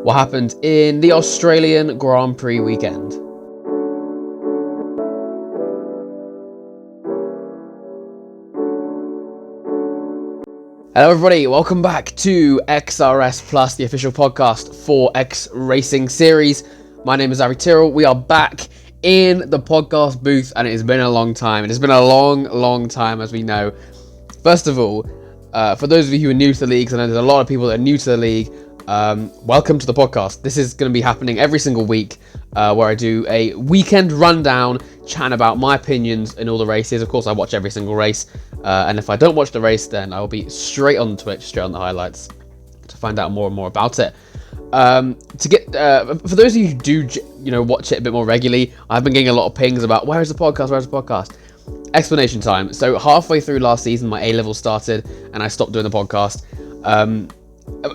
what happened in the Australian Grand Prix weekend. Hello everybody, welcome back to XRS Plus, the official podcast for X Racing Series. My name is Ari Tyrrell. We are back in the podcast booth and it has been a long time. It has been a long time, as we know. First of all, for those of you who are new to the league, I know there's a lot of people that are new to the league, welcome to the podcast. This is going to be happening every single week, where I do a weekend rundown, chatting about my opinions in all the races. Of course, I watch every single race, and if I don't watch the race, then I'll be straight on Twitch, straight on the highlights, to find out more and more about it. For those of you who do, watch it a bit more regularly, I've been getting a lot of pings about where's the podcast. Explanation time. So halfway through last season, my A-level started, and I stopped doing the podcast.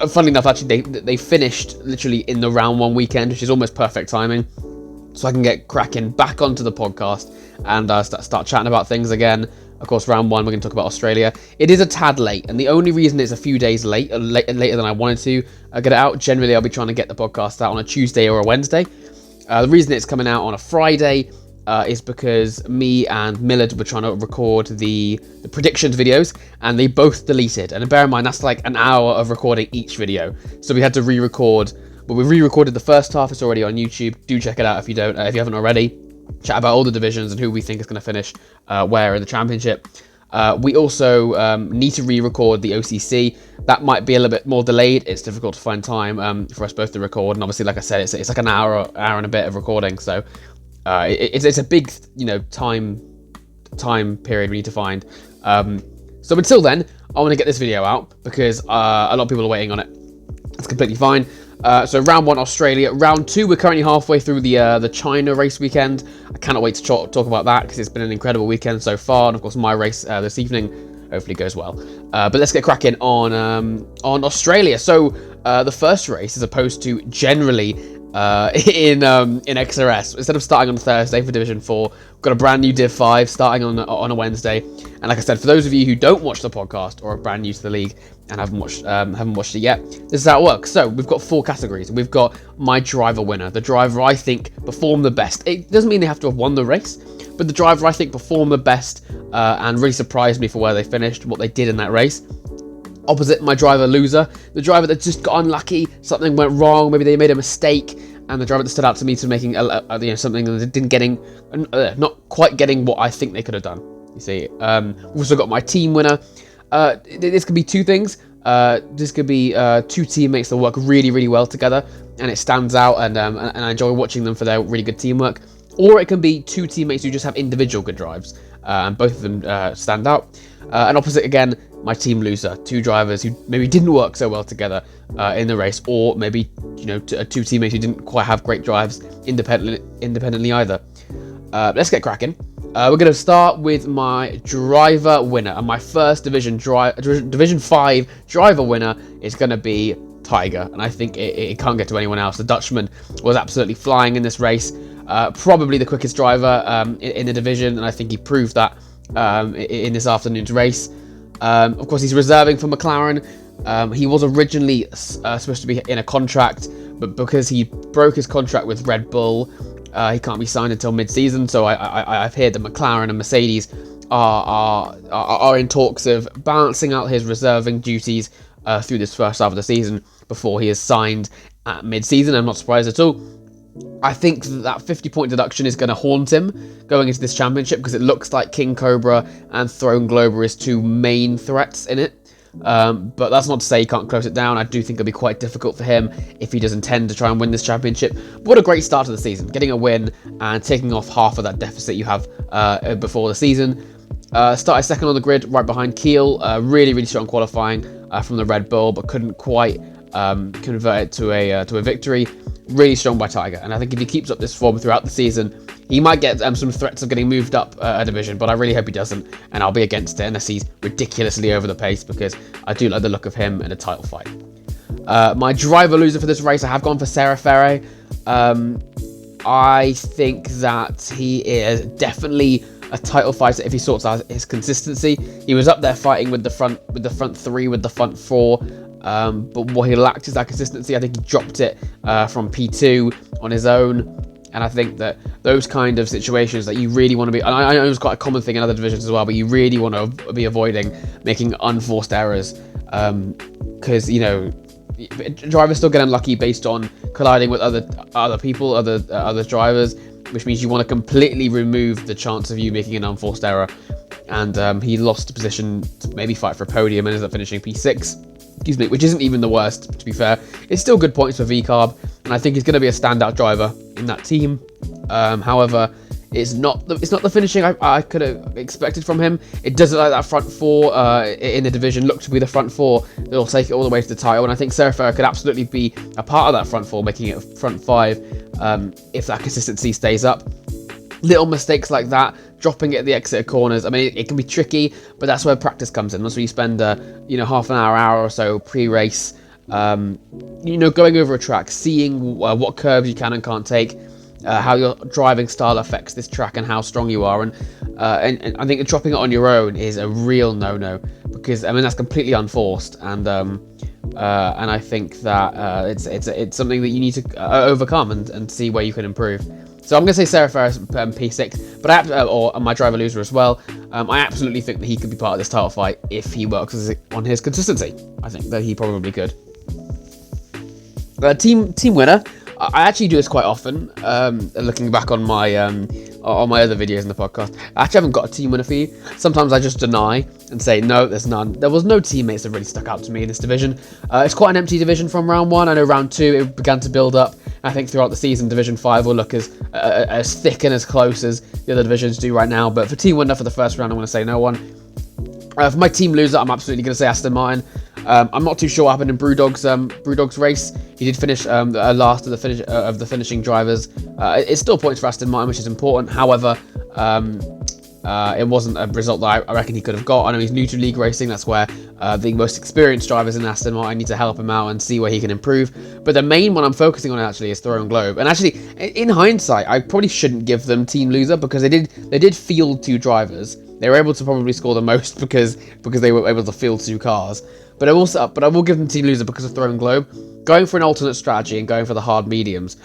Funnily enough, actually, they finished literally in the round one weekend, which is almost perfect timing, so I can get cracking back onto the podcast and start chatting about things again. Of course, round one, we're going to talk about Australia. It is a tad late, and the only reason it's a few days later than I wanted to get it out. Generally, I'll be trying to get the podcast out on a Tuesday or a Wednesday. The reason it's coming out on a Friday is because me and Millard were trying to record the predictions videos, and they both deleted. And bear in mind, that's like an hour of recording each video, so we had to re-record. But we re-recorded the first half. It's already on YouTube. Do check it out if you haven't already. Chat about all the divisions and who we think is going to finish where in the championship. We also need to re-record the OCC. That might be a little bit more delayed. It's difficult to find time for us both to record, and obviously, like I said, it's like an hour and a bit of recording. So it's a big time period we need to find. So until then, I want to get this video out because a lot of people are waiting on it. That's completely fine. So round one, Australia. Round two, we're currently halfway through the China race weekend. I cannot wait to talk about that because it's been an incredible weekend so far. And of course, my race this evening hopefully goes well. But let's get cracking on Australia. So the first race, as opposed to generally in XRS, instead of starting on Thursday for Division 4, we've got a brand new Div 5 starting on a Wednesday. And like I said, for those of you who don't watch the podcast or are brand new to the league and haven't watched it yet, this is how it works. So we've got 4 categories. We've got my driver winner, the driver I think performed the best. It doesn't mean they have to have won the race, but the driver I think performed the best and really surprised me for where they finished, what they did in that race. Opposite, my driver loser, the driver that just got unlucky, something went wrong, maybe they made a mistake, and the driver that stood out to me to making something that not quite getting what I think they could have done. You see, we've also got my team winner. This could be two things. This could be 2 teammates that work really, really well together, and it stands out, and I enjoy watching them for their really good teamwork. Or it can be 2 teammates who just have individual good drives, and both of them stand out. And opposite again, my team loser, 2 drivers who maybe didn't work so well together in the race, or maybe 2 teammates who didn't quite have great drives independently either. Let's get cracking. We're going to start with my driver winner, and my first Division 5 driver winner is going to be Tiger, and I think it can't get to anyone else. The Dutchman was absolutely flying in this race, probably the quickest driver in the division, and I think he proved that in this afternoon's race. Of course, he's reserving for McLaren. He was originally supposed to be in a contract, but because he broke his contract with Red Bull, he can't be signed until mid-season. So I've heard that McLaren and Mercedes are in talks of balancing out his reserving duties through this first half of the season before he is signed at mid-season. I'm not surprised at all. I think that 50-point deduction is going to haunt him going into this championship because it looks like King Cobra and Throne Glober is 2 main threats in it. But that's not to say he can't close it down. I do think it'll be quite difficult for him if he does intend to try and win this championship. But what a great start to the season, getting a win and taking off half of that deficit you have before the season. Started second on the grid, right behind Kiel. Really, really strong qualifying from the Red Bull, but couldn't quite convert it to a victory. Really strong by Tiger, and I think if he keeps up this form throughout the season, he might get some threats of getting moved up a division, but I really hope he doesn't, and I'll be against it unless he's ridiculously over the pace, because I do like the look of him in a title fight. My driver loser for this race, I have gone for Sarah Ferre. I think that he is definitely a title fighter if he sorts out his consistency. He was up there fighting with the front 3, with the front 4. but what he lacked is that consistency. I think he dropped it from P2 on his own. And I think that those kind of situations that you really want to be, and I know it's quite a common thing in other divisions as well, but you really want to be avoiding making unforced errors, because drivers still get unlucky based on colliding with other people, other drivers, which means you want to completely remove the chance of you making an unforced error. And he lost a position to maybe fight for a podium and ended up finishing P6. Excuse me, which isn't even the worst, to be fair. It's still good points for VCarb, and I think he's going to be a standout driver in that team. However, it's not the finishing I could have expected from him. It doesn't like that front four in the division look to be the front four that'll take it all the way to the title, and I think Serifera could absolutely be a part of that front four, making it a front five if that consistency stays up. Little mistakes like that, dropping it at the exit of corners, I mean, it can be tricky, but that's where practice comes in. That's where you spend half an hour or so pre-race, going over a track, seeing what curves you can and can't take, how your driving style affects this track and how strong you are. And I think dropping it on your own is a real no-no, because that's completely unforced, and I think that it's something that you need to overcome and see where you can improve. So I'm going to say Serifera P6, but or my driver loser as well. I absolutely think that he could be part of this title fight if he works on his consistency. I think that he probably could. Team winner. I actually do this quite often. Looking back on my other videos in the podcast, I actually haven't got a team winner for you. Sometimes I just deny and say no, there's none. There was no teammates that really stuck out to me in this division. It's quite an empty division from round 1. I know round 2 it began to build up. I think throughout the season, Division 5 will look as thick and as close as the other divisions do right now. But for team winner for the first round, I'm going to say no one. For my team loser, I'm absolutely going to say Aston Martin. I'm not too sure what happened in Brewdog's race. He did finish last of the finishing drivers. It's still points for Aston Martin, which is important. However, it wasn't a result that I reckon he could have got. I know he's new to league racing. That's where the most experienced drivers in Aston Martin need to help him out and see where he can improve. But the main one I'm focusing on actually is Throne Globe. And actually, in hindsight, I probably shouldn't give them team loser, because they did field 2 drivers. They were able to probably score the most because they were able to field 2 cars. But I will give them team loser because of Throne Globe. Going for an alternate strategy and going for the hard mediums.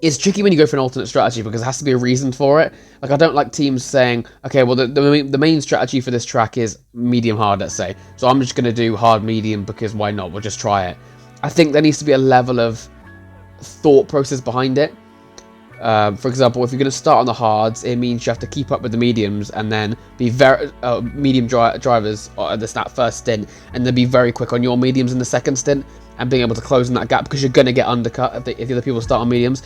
It's tricky when you go for an alternate strategy because there has to be a reason for it. Like, I don't like teams saying, okay, well, the main strategy for this track is medium hard, let's say. So I'm just going to do hard medium because why not? We'll just try it. I think there needs to be a level of thought process behind it. For example, if you're going to start on the hards, it means you have to keep up with the mediums and then be very medium drivers at that first stint, and then be very quick on your mediums in the second stint and being able to close in that gap, because you're going to get undercut if the other people start on mediums.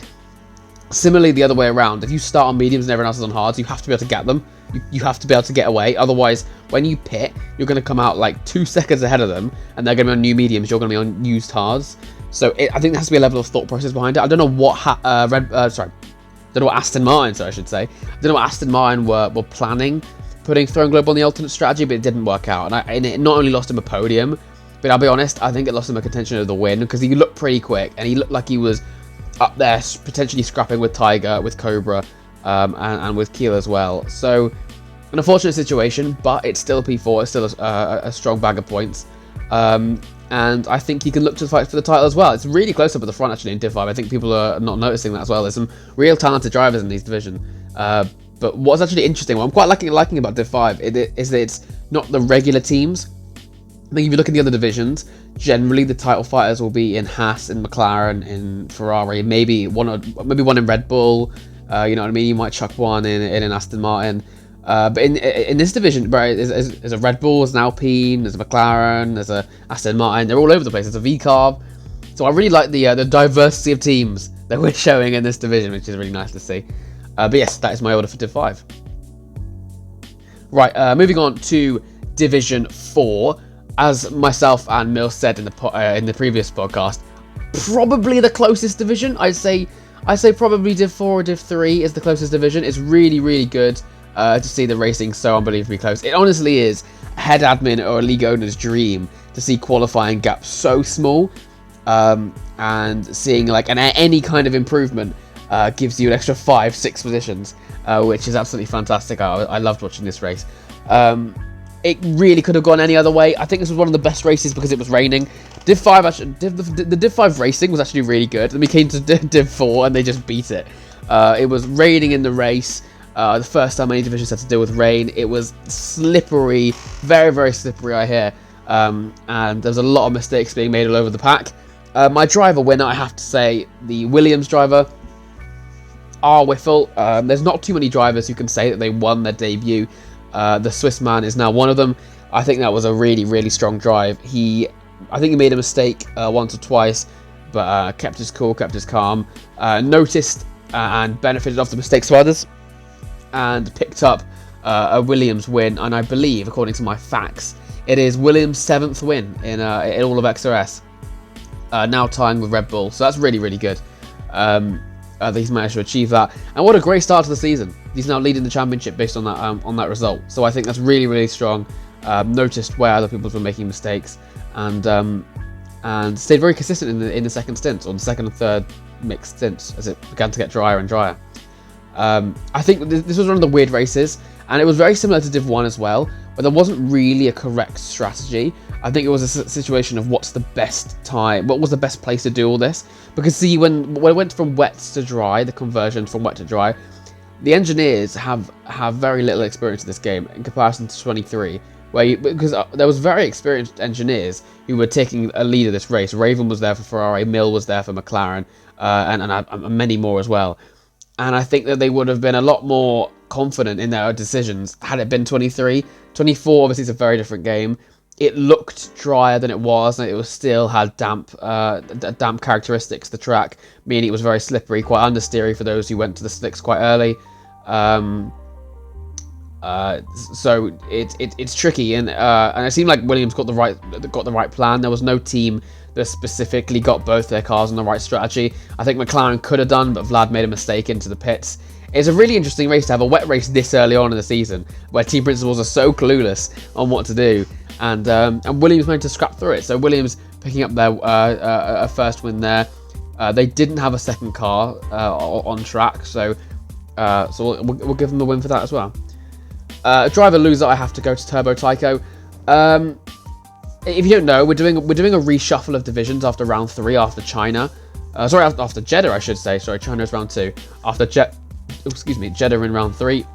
Similarly, the other way around, if you start on mediums and everyone else is on hards, you have to be able to get them. You have to be able to get away. Otherwise, when you pit, you're going to come out like 2 seconds ahead of them, and they're going to be on new mediums. You're going to be on used hards. So I think there has to be a level of thought process behind it. I don't know what don't know what Aston Martin, I should say. I don't know what Aston Martin were planning putting Throne Globe on the alternate strategy, but it didn't work out. And it not only lost him a podium, but I'll be honest, I think it lost him a contention of the win, because he looked pretty quick and he looked like he was up there potentially scrapping with Tiger, with Cobra, and with Keel as well. So an unfortunate situation, but it's still P4. It's still a strong bag of points. And I think he can look to fight for the title as well. It's really close up at the front, actually, in Div 5. I think people are not noticing that as well. There's some real talented drivers in these divisions. But what's actually interesting, what I'm quite liking about Div 5 is that it's not the regular teams. I think if you look at the other divisions, generally the title fighters will be in Haas, in McLaren, in Ferrari, maybe one in Red Bull. You know what I mean? You might chuck one in an Aston Martin. But in this division, right, there's a Red Bull, there's an Alpine, there's a McLaren, there's a Aston Martin. They're all over the place. There's a VCarb. So I really like the diversity of teams that we're showing in this division, which is really nice to see. But yes, that is my order for Div 5. Right, moving on to Division 4. As myself and Mills said in the previous podcast, probably the closest division. I say probably Div 4 or Div 3 is the closest division. It's really, really good to see the racing so unbelievably close. It honestly is a head admin or a league owner's dream to see qualifying gaps so small, and seeing like any kind of improvement gives you an extra 5-6 positions, which is absolutely fantastic. I loved watching this race. It really could have gone any other way. I think this was one of the best races because it was raining. Div 5 actually, the Div 5 racing was actually really good. Then we came to Div 4 and they just beat it. It was raining in the race. The first time any divisions had to deal with rain. It was slippery, very, very slippery, I hear. And there was a lot of mistakes being made all over the pack. My driver winner, I have to say, the Williams driver, R. Whiffle. There's not too many drivers who can say that they won their debut. The Swiss man is now one of them. I think that was a really, really strong drive. I think he made a mistake once or twice, but kept his cool, kept his calm, noticed and benefited off the mistakes of others, and picked up a Williams win. And I believe, according to my facts, it is Williams' 7th win in all of XRS. Now tying with Red Bull, so that's really, really good. He's managed to achieve that, and what a great start to the season. He's now leading the championship based on that result. So I think that's really, really strong. Noticed where other people were making mistakes, and stayed very consistent in the second stint, or the second and third mixed stints, as it began to get drier and drier. I think this was one of the weird races, and it was very similar to Div 1 as well, but there wasn't really a correct strategy. I think it was a situation of what was the best place to do all this. Because see, when it went from wet to dry, the conversion from wet to dry, the engineers have very little experience in this game in comparison to 23, because there was very experienced engineers who were taking a lead of this race. Raven was there for Ferrari, Mill was there for McLaren, and many more as well. And I think that they would have been a lot more confident in their decisions had it been 23. 24 obviously is a very different game. It looked drier than it was, and it still had damp characteristics. The track, meaning it was very slippery, quite understeery for those who went to the slicks quite early. So it's tricky, and it seemed like Williams got the right plan. There was no team that specifically got both their cars on the right strategy. I think McLaren could have done, but Vlad made a mistake into the pits. It's a really interesting race to have a wet race this early on in the season, where team principals are so clueless on what to do. And Williams managed to scrap through it. So Williams picking up their first win there. They didn't have a second car on track, so we'll give them the win for that as well. Driver loser, I have to go to Turbo Tycho. If you don't know, we're doing a reshuffle of divisions after round 3, after China. After Jeddah, I should say. Sorry, China is round 2. After Jeddah in round 3.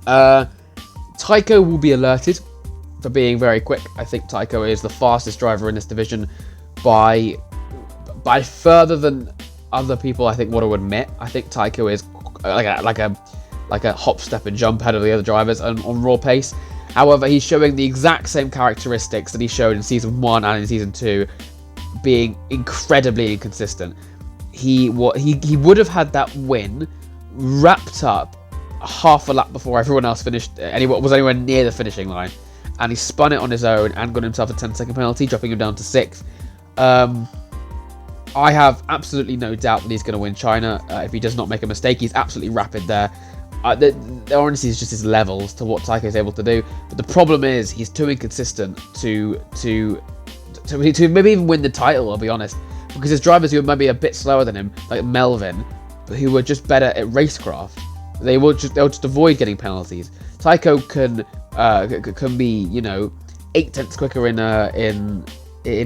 Tycho will be alerted for being very quick. I think Tycho is the fastest driver in this division by further than other people I think want to admit. I think Tycho is like a hop, step and jump ahead of the other drivers on raw pace. However, he's showing the exact same characteristics that he showed in Season 1 and in Season 2, being incredibly inconsistent. He would have had that win wrapped up half a lap before everyone else was anywhere near the finishing line. And he spun it on his own and got himself a 10-second penalty, dropping him down to 6th. I have absolutely no doubt that he's going to win China if he does not make a mistake. He's absolutely rapid there. There honestly is just his levels to what Tycho is able to do. But the problem is he's too inconsistent to maybe even win the title, I'll be honest. Because there's drivers who are maybe a bit slower than him, like Melvin, who were just better at racecraft. They'll just avoid getting penalties. Tycho can be 8 tenths quicker in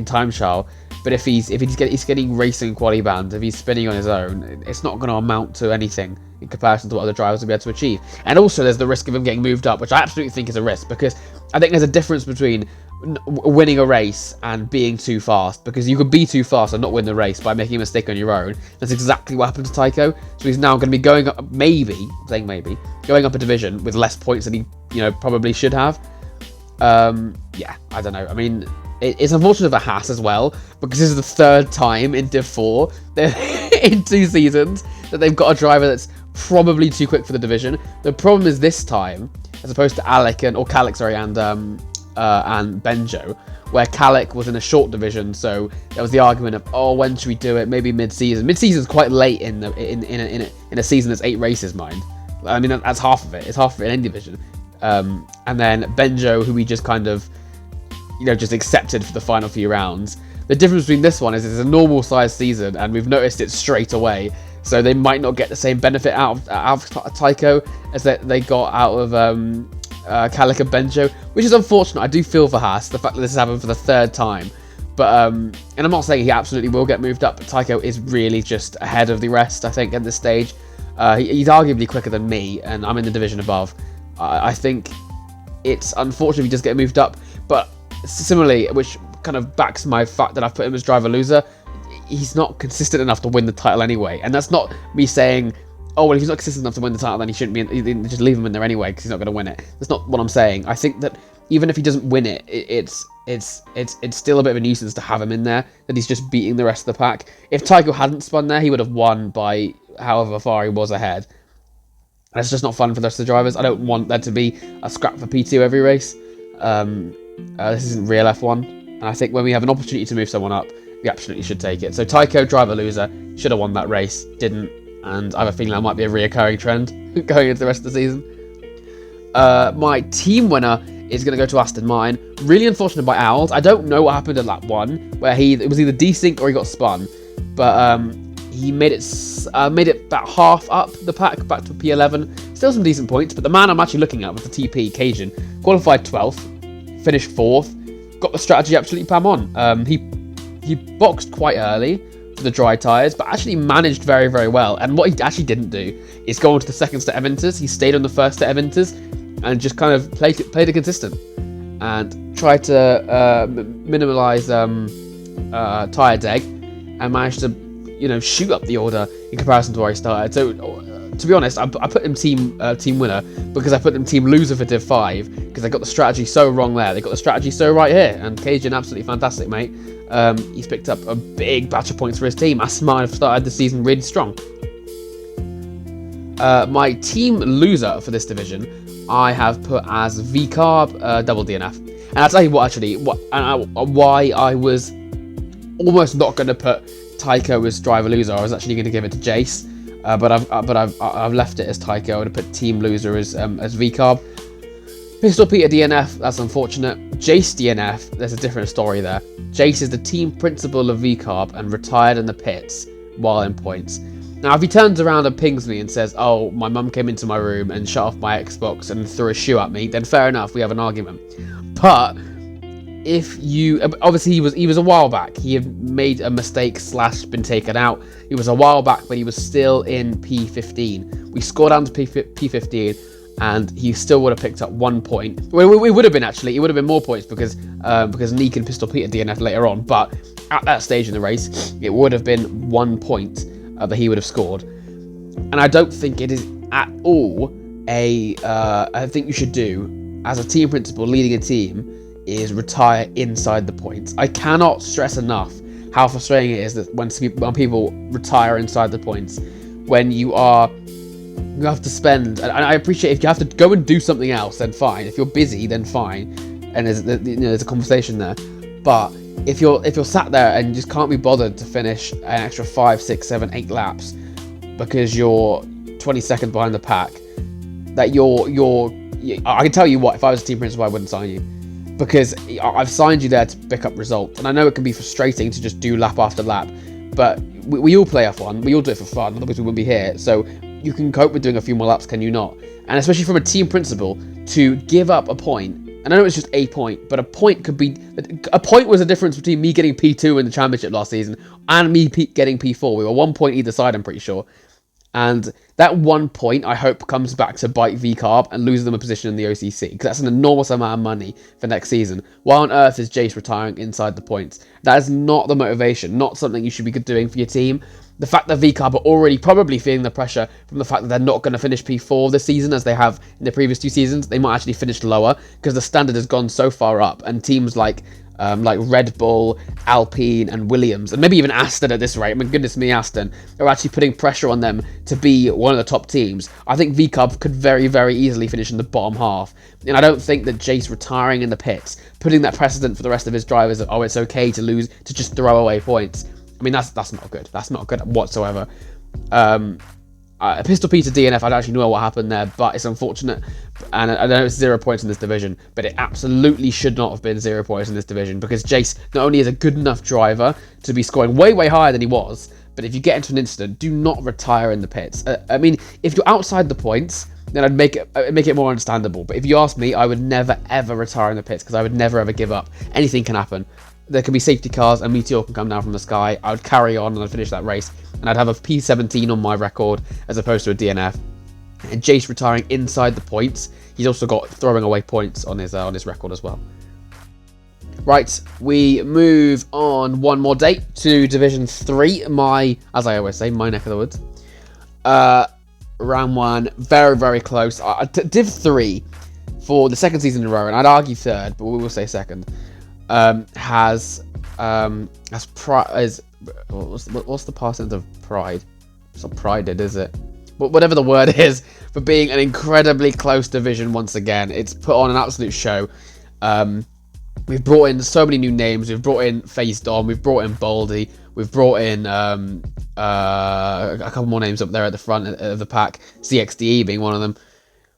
time trial, but if he's getting racing and quality bands, if he's spinning on his own, it's not going to amount to anything in comparison to what other drivers will be able to achieve. And also there's the risk of him getting moved up, which I absolutely think is a risk, because I think there's a difference between winning a race and being too fast, because you could be too fast and not win the race by making a mistake on your own. That's exactly what happened to Tycho. So he's now going to be going up, going up a division with less points than he probably should have. Yeah, I don't know. I mean, it's unfortunate for Haas as well, because this is the 3rd time in Div 4 in 2 seasons that they've got a driver that's probably too quick for the division. The problem is this time, as opposed to Alec and Benjo, where Kalik was in a short division, so there was the argument of, when should we do it? Maybe mid-season. Mid-season's quite late in a season that's 8 races, mind. I mean, that's half of it. It's half of it in any division. And then Benjo, who we just kind of, just accepted for the final few rounds. The difference between this one is it's a normal sized season, and we've noticed it straight away. So they might not get the same benefit out of Tycho as they got out of Calica Benjo, which is unfortunate. I do feel for Haas, the fact that this has happened for the 3rd time. But, and I'm not saying he absolutely will get moved up, but Tycho is really just ahead of the rest, I think, at this stage. He's arguably quicker than me, and I'm in the division above. I think it's unfortunate if he does get moved up, but similarly, which kind of backs my fact that I've put him as driver loser, he's not consistent enough to win the title anyway. And that's not me saying, oh, well, if he's not consistent enough to win the title, then he shouldn't be, just leave him in there anyway, because he's not going to win it. That's not what I'm saying. I think that even if he doesn't win it, it's still a bit of a nuisance to have him in there, that he's just beating the rest of the pack. If Tycho hadn't spun there, he would have won by however far he was ahead. And it's just not fun for the rest of the drivers. I don't want there to be a scrap for P2 every race. This isn't real F1. And I think when we have an opportunity to move someone up, we absolutely should take it. So Tycho, driver loser, should have won that race, didn't. And I have a feeling that might be a reoccurring trend going into the rest of the season. My team winner is going to go to Aston Martin. Really unfortunate by Owls. I don't know what happened at lap 1, where it was either desync or he got spun. But he made it about half up the pack, back to P11. Still some decent points, but the man I'm actually looking at was the TP, Cajun. Qualified 12th, finished 4th, got the strategy absolutely bam on. He boxed quite early for the dry tyres, but actually managed very, very well. And what he actually didn't do is go on to the second set of inters. He stayed on the first set of inters and just kind of played it consistent and tried to minimalise tyre deg and managed to shoot up the order in comparison to where he started. So to be honest, I put him team winner because I put them team loser for Div 5 because they got the strategy so wrong there. They got the strategy so right here, and Cajun absolutely fantastic, mate. He's picked up a big batch of points for his team. Aston Martin have started the season really strong. My team loser for this division, I have put as VCarb double DNF. And I'll tell you what, actually, why I was almost not going to put Tycho as driver loser. I was actually going to give it to Jase, but I've left it as Tycho. I would have put team loser as VCarb. Pistol Peter DNF, that's unfortunate. Jase DNF, there's a different story there. Jase is the team principal of VCarb and retired in the pits while in points. Now, if he turns around and pings me and says, oh, my mum came into my room and shut off my Xbox and threw a shoe at me, then fair enough, we have an argument. But if you, obviously he was a while back. He had made a mistake / been taken out. He was a while back, but he was still in P15. We scored down to P15. And he still would have picked up 1 point. Well, we would have been actually. It would have been more points because Neek and Pistol Peter DNF later on. But at that stage in the race, it would have been 1 point that he would have scored. And I don't think it is at all I think you should do as a team principal leading a team is retire inside the points. I cannot stress enough how frustrating it is that when people retire inside the points, when you have to spend, and I appreciate if you have to go and do something else, then fine. If you're busy, then fine, and there's a conversation there. But if you're sat there and just can't be bothered to finish an extra 5, 6, 7, 8 laps because you're 22nd behind the pack, that I can tell you what, if I was a team principal, I wouldn't sign you, because I've signed you there to pick up results, and I know it can be frustrating to just do lap after lap, but we all play F1, we all do it for fun, otherwise we wouldn't be here. So you can cope with doing a few more laps, can you not? And especially from a team principal, to give up a point, and I know it's just a point, but a point was the difference between me getting P2 in the championship last season and me getting P4. We were 1 point either side, I'm pretty sure. And that 1 point, I hope, comes back to bite VCarb and loses them a position in the OCC, because that's an enormous amount of money for next season. Why on earth is Jase retiring inside the points? That is not the motivation, not something you should be doing for your team. The fact that VCarb are already probably feeling the pressure from the fact that they're not going to finish P4 this season as they have in the previous 2 seasons, they might actually finish lower because the standard has gone so far up, and teams like Red Bull, Alpine and Williams, and maybe even Aston at this rate, my goodness me, Aston, are actually putting pressure on them to be one of the top teams. I think VCarb could very, very easily finish in the bottom half, and I don't think that Jase retiring in the pits, putting that precedent for the rest of his drivers that, oh, it's okay to lose, to just throw away points. I mean, that's not good. That's not good whatsoever. Pistol Peter DNF, I don't actually know what happened there, but it's unfortunate. And I know it's 0 points in this division, but it absolutely should not have been 0 points in this division, because Jase not only is a good enough driver to be scoring way, way higher than he was, but if you get into an incident, do not retire in the pits. I mean, if you're outside the points, then I'd make it more understandable. But if you ask me, I would never ever retire in the pits because I would never ever give up. Anything can happen. There can be safety cars, a meteor can come down from the sky. I would carry on and I'd finish that race, and I'd have a P17 on my record as opposed to a DNF. And Jase retiring inside the points. He's also got throwing away points on his record as well. Right, we move on one more date to Division 3, as I always say, my neck of the woods. Round 1, very, very close. Div 3, for the second season in a row, and I'd argue third, but we will say second, what's the past tense of pride? It's not prided, is it? But whatever the word is, for being an incredibly close division once again. It's put on an absolute show. We've brought in so many new names. We've brought in Face Dom. We've brought in Baldy. We've brought in a couple more names up there at the front of the pack. CXDE being one of them.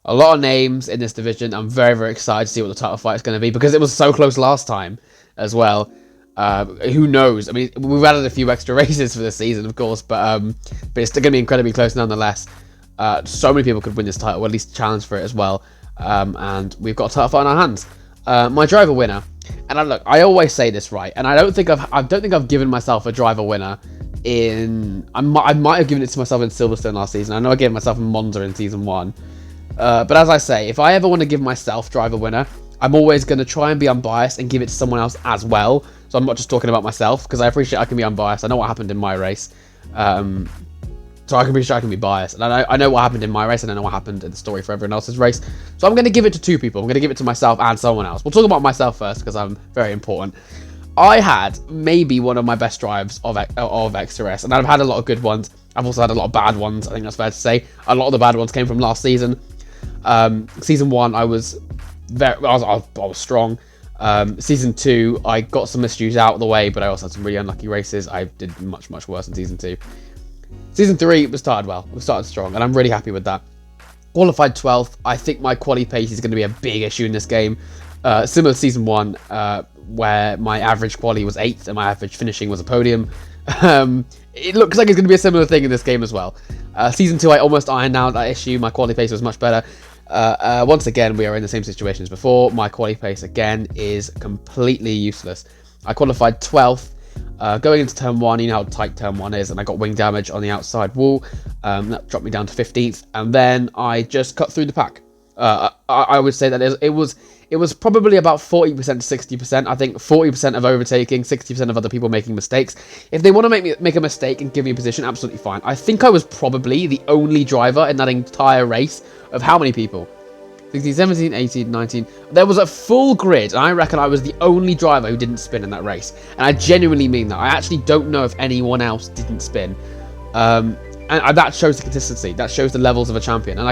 A lot of names in this division. I'm very, very excited to see what the title fight is going to be because it was so close last time as well. Who knows? I mean, we've added a few extra races for this season, of course, but it's still going to be incredibly close nonetheless. So many people could win this title, or at least challenge for it as well. And we've got a title fight in our hands. My driver winner, and I always say this right, and I don't think I've given myself a driver winner I might have given it to myself in Silverstone last season. I know I gave myself in Monza in season 1. But as I say, if I ever want to give myself driver winner, I'm always going to try and be unbiased and give it to someone else as well. So I'm not just talking about myself, because I appreciate I can be unbiased. I know what happened in my race. So I can be sure I can be biased. And I know what happened in my race, and I know what happened in the story for everyone else's race. So I'm going to give it to 2 people. I'm going to give it to myself and someone else. We'll talk about myself first, because I'm very important. I had maybe one of my best drives of XRS, and I've had a lot of good ones. I've also had a lot of bad ones, I think that's fair to say. A lot of the bad ones came from last season. Season 1, I was strong. Season 2, I got some issues out of the way, but I also had some really unlucky races. I did much, much worse in Season 2. Season 3, we started well. We started strong, and I'm really happy with that. Qualified 12th. I think my quali pace is going to be a big issue in this game. Similar to Season 1, where my average quali was 8th and my average finishing was a podium. It looks like it's going to be a similar thing in this game as well. Season 2, I almost ironed out that issue. My quali pace was much better. Once again, we are in the same situation as before. My quali pace, again, is completely useless. I qualified 12th. Going into turn 1, you know how tight turn 1 is, and I got wing damage on the outside wall. That dropped me down to 15th, and then I just cut through the pack. I would say that it was probably about 40% to 60%. I think 40% of overtaking, 60% of other people making mistakes. If they want to make a mistake and give me a position, absolutely fine. I think I was probably the only driver in that entire race of how many people? 16, 17, 18, 19. There was a full grid, and I reckon I was the only driver who didn't spin in that race. And I genuinely mean that. I actually don't know if anyone else didn't spin. And that shows the consistency. That shows the levels of a champion. And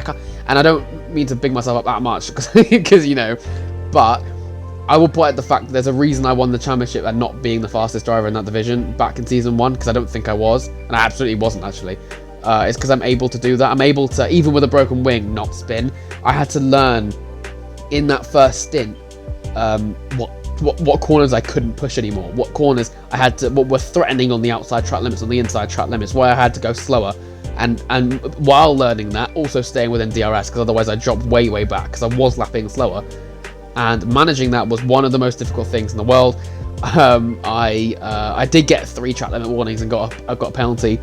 I don't mean to big myself up that much, because you know, but I will point out the fact that there's a reason I won the championship and not being the fastest driver in that division back in season 1, because I don't think I was, and I absolutely wasn't actually. It's because I'm able to do that. I'm able to, even with a broken wing, not spin. I had to learn in that first stint what corners I couldn't push anymore. What corners I had to, what were threatening on the outside track limits, on the inside track limits, where I had to go slower. And while learning that, also staying within DRS, because otherwise I dropped way, way back, because I was lapping slower. And managing that was one of the most difficult things in the world. I did get 3 track limit warnings and got a penalty.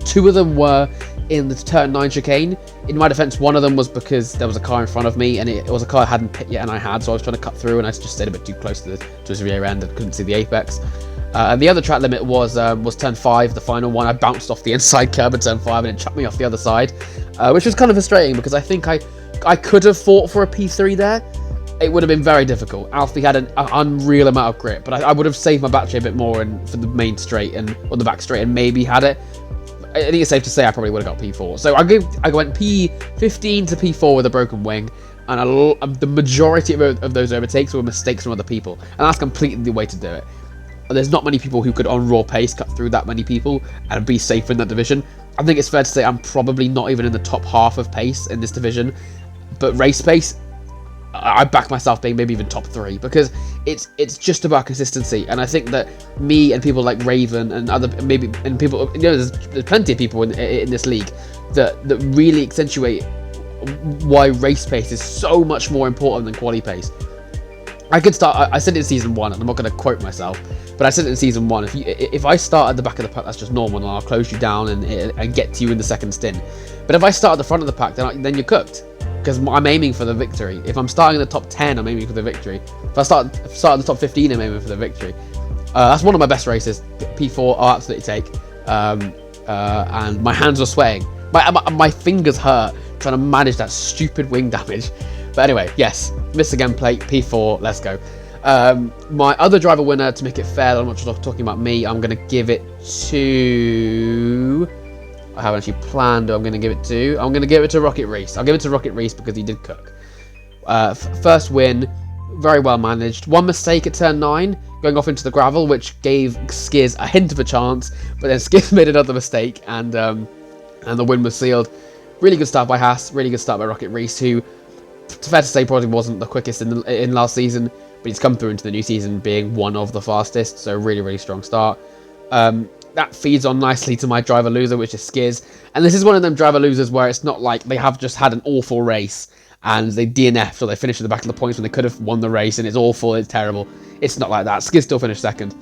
2 of them were in the turn 9 chicane. In my defense, one of them was because there was a car in front of me, and it was a car I hadn't pit yet, and I had, so I was trying to cut through, and I just stayed a bit too close to his rear end and couldn't see the apex. And the other track limit was turn 5, the final one. I bounced off the inside curb at turn 5, and it chucked me off the other side, which was kind of frustrating, because I think I could have fought for a P3 there. It would have been very difficult. Alfie had an unreal amount of grip, but I would have saved my battery a bit more for the main straight or the back straight, and maybe had it. I think it's safe to say I probably would have got P4. So I went P15 to P4 with a broken wing, and the majority of those overtakes were mistakes from other people, and that's completely the way to do it. There's not many people who could, on raw pace, cut through that many people and be safe in that division. I think it's fair to say I'm probably not even in the top half of pace in this division, but race pace, I back myself being maybe even top 3, because it's just about consistency. And I think that me and people like Raven and people, you know, there's plenty of people in this league that really accentuate why race pace is so much more important than quali pace. I could start. I said it in season 1, and I'm not going to quote myself, but I said it in season 1. If I start at the back of the pack, that's just normal, and I'll close you down and get to you in the second stint. But if I start at the front of the pack, then you're cooked, because I'm aiming for the victory. If I'm starting in the top 10, I'm aiming for the victory. If I start at the top 15, I'm aiming for the victory. That's one of my best races. P4, I'll absolutely take. And my hands are sweating. My fingers hurt trying to manage that stupid wing damage. But anyway, yes, miss again plate, P4, let's go. My other driver winner, to make it fair, I'm not just talking about me, I'm going to give it to... I haven't actually planned who I'm going to give it to. I'm going to give it to Rocket Reese. I'll give it to Rocket Reese because he did cook. First win, very well managed. One mistake at turn 9, going off into the gravel, which gave Skiz a hint of a chance, but then Skiz made another mistake, and the win was sealed. Really good start by Haas, really good start by Rocket Reese, who, fair to say, probably wasn't the quickest in last season, but he's come through into the new season being one of the fastest, so really, really strong start. That feeds on nicely to my driver loser, which is Skiz, and this is one of them driver losers where it's not like they have just had an awful race and they DNF'd or they finished at the back of the points when they could have won the race and it's awful, it's terrible. It's not like that. Skiz still finished second.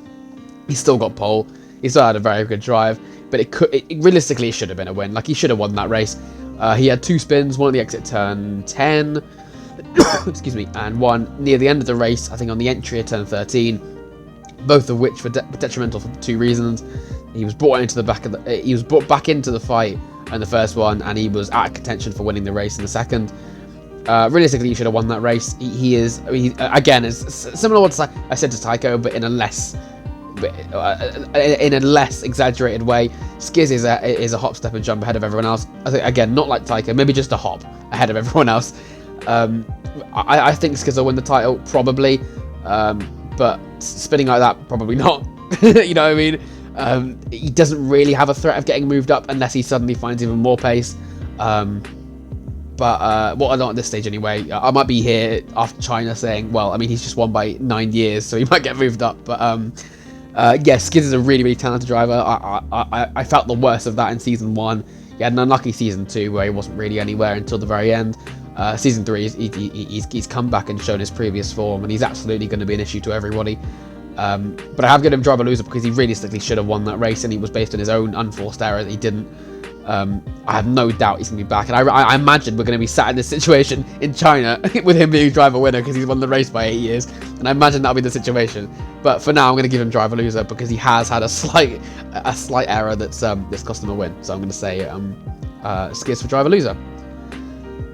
He still got pole. He still had a very good drive, but realistically, it should have been a win. Like, he should have won that race. He had 2 spins, one at the exit turn 10, excuse me, and one near the end of the race, I think on the entry at turn 13, both of which were detrimental for 2 reasons. He was brought into the back of the, he was brought back into the fight in the first one, and he was out of contention for winning the race in the second. Realistically, he should have won that race. Again, it's similar to what I said to Tycho, but in a less exaggerated way. Skiz is a hop, step, and jump ahead of everyone else. I think, again, not like Tycho, maybe just a hop ahead of everyone else. I think Skiz will win the title, probably, but spinning like that, probably not. You know what I mean? He doesn't really have a threat of getting moved up unless he suddenly finds even more pace. But not at this stage anyway. I might be here after China saying, well, I mean, he's just won by 9 years, so he might get moved up. But yes, Skiz is a really, really talented driver. I felt the worst of that in season 1. He had an unlucky season 2 where he wasn't really anywhere until the very end. Season 3, he's come back and shown his previous form, and he's absolutely going to be an issue to everybody. But I have given him driver loser because he realistically should have won that race, and he was based on his own unforced error that he didn't. I have no doubt he's going to be back, and I imagine we're going to be sat in this situation in China with him being driver winner because he's won the race by 8 years, and I imagine that'll be the situation. But for now, I'm going to give him driver loser because he has had a slight error that's cost him a win. So I'm going to say Skiz for driver loser.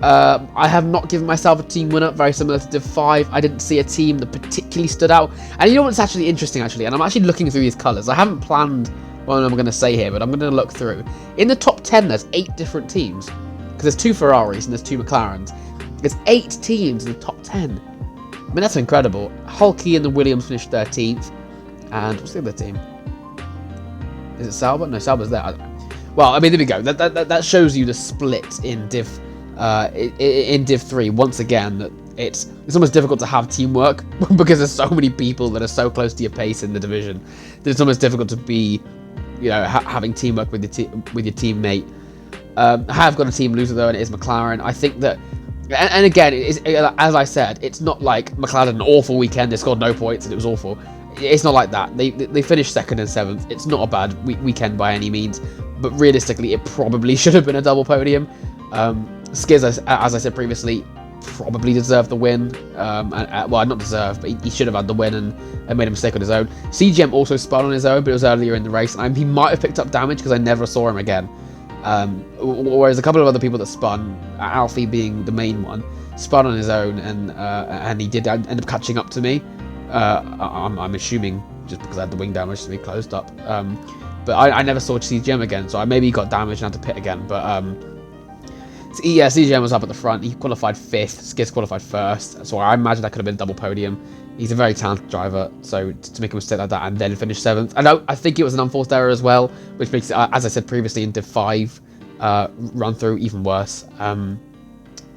I have not given myself a team winner, very similar to Div 5. I didn't see a team that particularly stood out. And you know what's actually interesting, and I'm actually looking through these colours. I haven't planned what I'm going to say here, but I'm going to look through. In the top 10, there's 8 different teams. Because there's 2 Ferraris and there's 2 McLarens. There's 8 teams in the top 10. I mean, that's incredible. Hulky and the Williams finished 13th. And what's the other team? Is it Sauber? No, Sauber's there. Well, I mean, there we go. That shows you the split in Div 3. Once again, that it's almost difficult to have teamwork because there's so many people that are so close to your pace in the division that it's almost difficult to be, having teamwork with your teammate. I have got a team loser though, and it is McLaren. I think that, and again, as I said, it's not like McLaren had an awful weekend. They scored no points and it was awful. It's not like that. They finished 2nd and 7th. It's not a bad weekend by any means, but realistically, it probably should have been a double podium. Skiz, as I said previously, probably deserved the win. Well, not deserved, but he should have had the win and made a mistake on his own. CGM also spun on his own, but it was earlier in the race, and he might have picked up damage because I never saw him again. Whereas a couple of other people that spun, Alfie being the main one, spun on his own, and he did end up catching up to me. I'm assuming just because I had the wing damage to be closed up. But I never saw CGM again, so maybe he got damaged and had to pit again. But yeah, CGM was up at the front. He qualified 5th. Skiz qualified 1st. So I imagine that could have been a double podium. He's a very talented driver, so to make a mistake like that and then finish 7th. I think it was an unforced error as well, which makes it, as I said previously in Div 5 run through, even worse.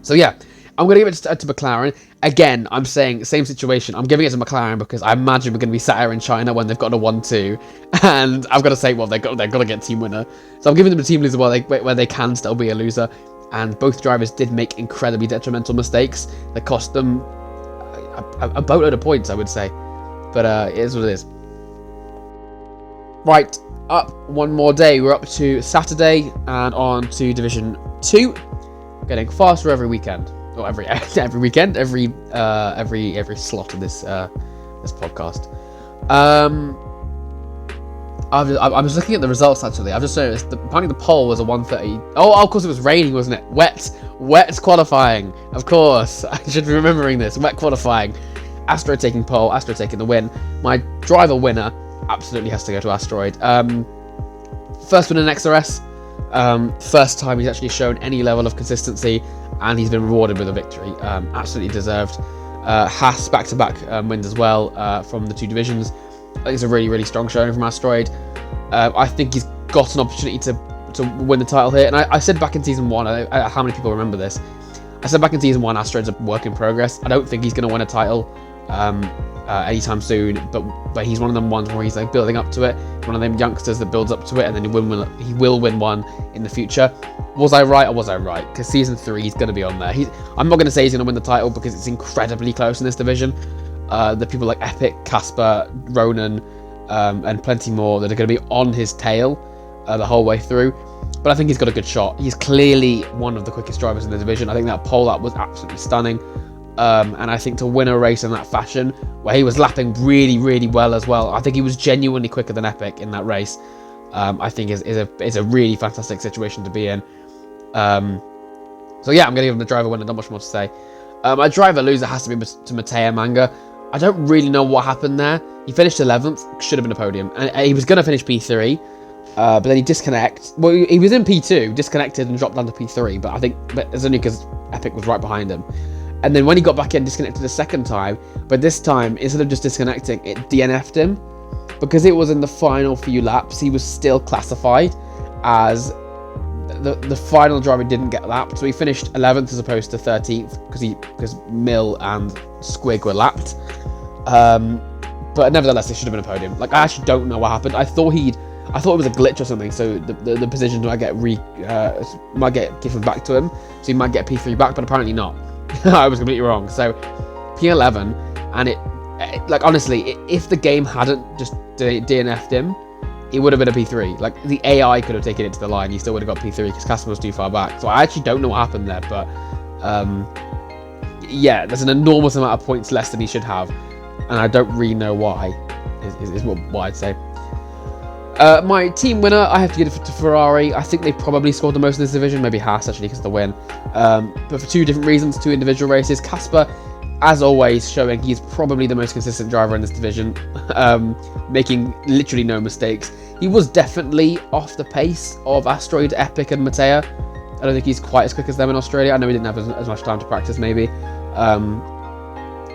So yeah, I'm going to give it to McLaren. Again, I'm saying same situation. I'm giving it to McLaren because I imagine we're going to be sat here in China when they've got a 1-2, and I've got to say, well, they've got to get team winner. So I'm giving them a team loser where they can still be a loser. and both drivers did make incredibly detrimental mistakes that cost them a boatload of points, I would say. But it is what it is. Right, up one more day. We're up to Saturday and on to Division 2. Getting faster every weekend. Or every weekend, every slot of this podcast. I was looking at the results actually. I've just noticed apparently the pole was a 1:30. Oh, of course it was raining, wasn't it? Wet qualifying. Of course, I should be remembering this. Wet qualifying. Astro taking pole. Astro taking the win. My driver winner absolutely has to go to Asteroid. First win in XRS. First time he's actually shown any level of consistency, and he's been rewarded with a victory. Absolutely deserved. Haas back-to-back wins as well from the two divisions. I think it's a really, really strong showing from Asteroid. I think he's got an opportunity to win the title here. And I said back in Season 1, how many people remember this? I said back in Season 1, Asteroid's a work in progress. I don't think he's going to win a title anytime soon, but he's one of them ones where he's like building up to it. One of them youngsters that builds up to it, and then he will win one in the future. Was I right or was I right? Because Season 3, he's going to be on there. I'm not going to say he's going to win the title because it's incredibly close in this division. The people like Epic, Casper, Ronan, and plenty more that are going to be on his tail the whole way through. But I think he's got a good shot. He's clearly one of the quickest drivers in the division. I think that pole up was absolutely stunning. And I think to win a race in that fashion, where he was lapping really, really well as well, I think he was genuinely quicker than Epic in that race. I think is a really fantastic situation to be in. So yeah, I'm going to give him the driver winner. Not much more to say. My driver loser has to be to Mateo Manga. I don't really know what happened there. He finished 11th, should have been a podium, and he was going to finish P3, but then he disconnected. Well, he was in P2, disconnected and dropped down to P3, but I think it's only because Epic was right behind him. And then when he got back in, disconnected a second time, but this time, instead of just disconnecting, it DNF'd him. Because it was in the final few laps, he was still classified as the final driver didn't get lapped, so he finished 11th as opposed to 13th because Mill and Squig were lapped. But nevertheless, it should have been a podium. Like, I actually don't know what happened. I thought it was a glitch or something, so the positions might get given back to him, so he might get P3 back, but apparently not. I was completely wrong. So P11, and it like honestly, if the game hadn't just DNF'd him, it would have been a P3. Like, the AI could have taken it to the line. He still would have got P3 because Casper was too far back. So I actually don't know what happened there, but yeah, there's an enormous amount of points less than he should have, and I don't really know why. Is what I'd say. My team winner, I have to give it to Ferrari. I think they probably scored the most in this division. Maybe Haas actually because of the win, but for two different reasons, two individual races. Casper, as always, showing he's probably the most consistent driver in this division, making literally no mistakes. He was definitely off the pace of Asteroid, Epic, and Mateo. I don't think he's quite as quick as them in Australia. I know he didn't have as much time to practice, maybe.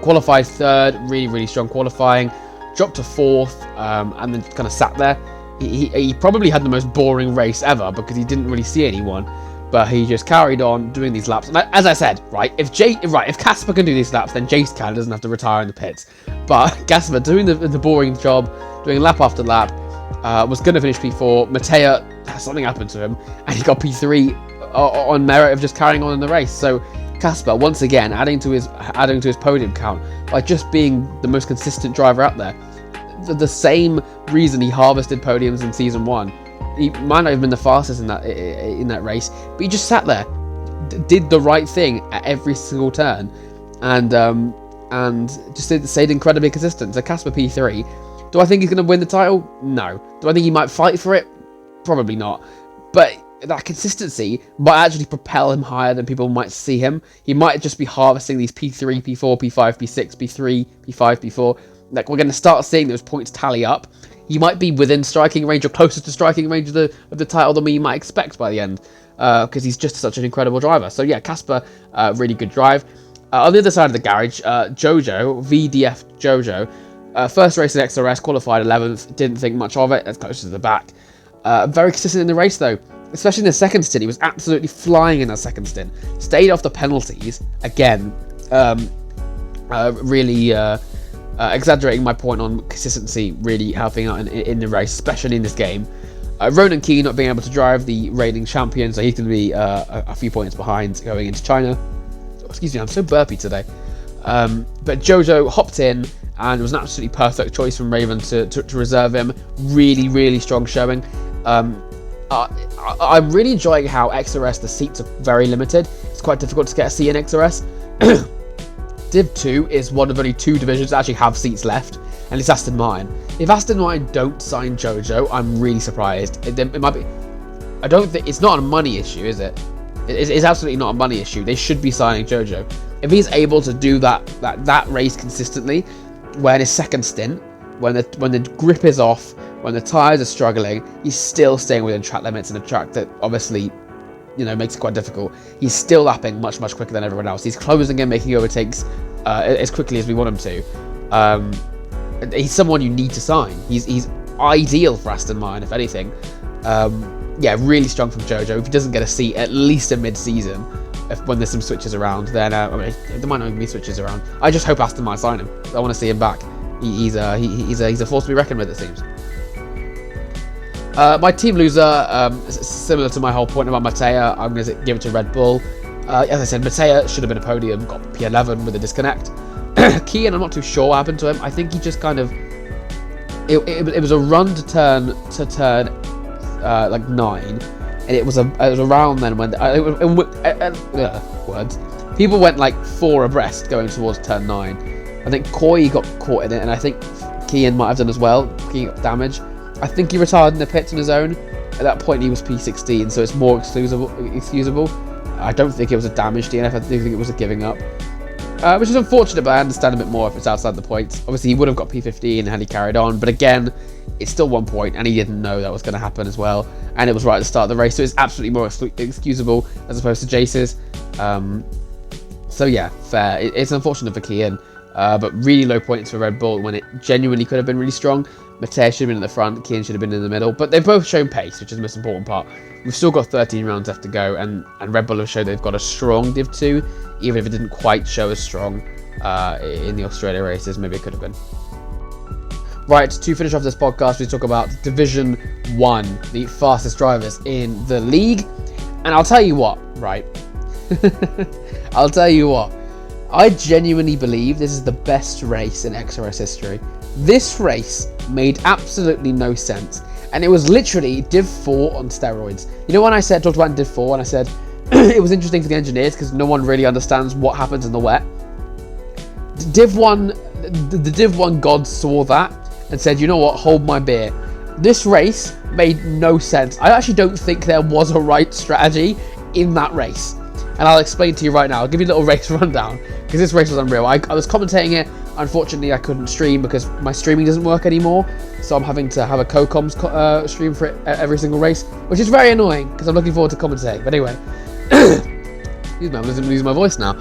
Qualified third, really, really strong qualifying. Dropped to fourth, and then kind of sat there. He probably had the most boring race ever because he didn't really see anyone. But he just carried on doing these laps. And as I said, if Casper can do these laps, then Jase can. Doesn't have to retire in the pits. But Casper doing the boring job, doing lap after lap, was going to finish P4. Mateo, something happened to him, and he got P3 on merit of just carrying on in the race. So Casper, once again, adding to his podium count by just being the most consistent driver out there. The same reason he harvested podiums in Season 1. He might not have been the fastest in that race, but he just sat there, did the right thing at every single turn, and just stayed incredibly consistent. So Casper P3. Do I think he's going to win the title? No. Do I think he might fight for it? Probably not. But that consistency might actually propel him higher than people might see him. He might just be harvesting these P3, P4, P5, P6, P3, P5, P4. Like, we're going to start seeing those points tally up. He might be within striking range or closer to striking range of the title than we might expect by the end, because he's just such an incredible driver. So yeah, Casper, really good drive. On the other side of the garage, Jojo, VDF Jojo, first race in XRS, qualified 11th, didn't think much of it, that's closer to the back. Very consistent in the race though, especially in the second stint. He was absolutely flying in that second stint. Stayed off the penalties, again, really... exaggerating my point on consistency really helping out in the race, especially in this game. Ronan Key not being able to drive, the reigning champion, so he's going to be a few points behind going into China. Excuse me, I'm so burpy today. But Jojo hopped in, and it was an absolutely perfect choice from Raven to reserve him. Really, really strong showing. I'm really enjoying how XRS, the seats are very limited. It's quite difficult to get a seat in XRS. Div 2 is one of only 2 divisions that actually have seats left, and it's Aston Martin. If Aston Martin don't sign Jojo, I'm really surprised. It might be. I don't think it's not a money issue, is it? It's absolutely not a money issue. They should be signing Jojo. If he's able to do that race consistently, when his second stint, when the grip is off, when the tyres are struggling, he's still staying within track limits in a track that obviously, makes it quite difficult. He's still lapping much quicker than everyone else. He's closing and making overtakes as quickly as we want him to. He's someone you need to sign. He's ideal for Aston Martin, if anything. Yeah, really strong from Jojo. If he doesn't get a seat at least in mid-season, when there's some switches around, then there might not even be switches around. I just hope Aston Martin sign him. I want to see him back. He's a force to be reckoned with, it seems. My team loser, similar to my whole point about Mattia, I'm going to give it to Red Bull. As I said, Mattia should have been a podium, got P11 with a disconnect. Kian, I'm not too sure what happened to him. I think he just kind of... It was a run to turn like 9, and it was around then when words. People went like 4 abreast going towards turn 9. I think Koi got caught in it, and I think Kian might have done as well, picking up damage. I think he retired in the pits on his own. At that point, he was P16, so it's more excusable. I don't think it was a damage DNF. I do think it was a giving up, which is unfortunate, but I understand a bit more if it's outside the points. Obviously, he would have got P15 had he carried on, but again, it's still 1 point, and he didn't know that was going to happen as well. And it was right at the start of the race, so it's absolutely more excusable as opposed to Jase's. So yeah, fair. It's unfortunate for Kian, but really low points for Red Bull when it genuinely could have been really strong. Matej should have been in the front, Kian should have been in the middle, but they've both shown pace, which is the most important part. We've still got 13 rounds left to go, and Red Bull have showed they've got a strong Div 2, even if it didn't quite show as strong in the Australia races. Maybe it could have been. Right, to finish off this podcast, we talk about Division 1, the fastest drivers in the league. And I'll tell you what, right? I'll tell you what. I genuinely believe this is the best race in XRS history. This race made absolutely no sense. And it was literally Div 4 on steroids. You know when I talked about in Div 4, and I said it was interesting for the engineers because no one really understands what happens in the wet. Div 1, the Div 1 gods saw that and said, you know what, hold my beer. This race made no sense. I actually don't think there was a right strategy in that race. And I'll explain to you right now. I'll give you a little race rundown because this race was unreal. I was commentating it. Unfortunately, I couldn't stream because my streaming doesn't work anymore. So I'm having to have a co-comms stream for it every single race, which is very annoying because I'm looking forward to commentating. But anyway, excuse me, I'm losing my voice now.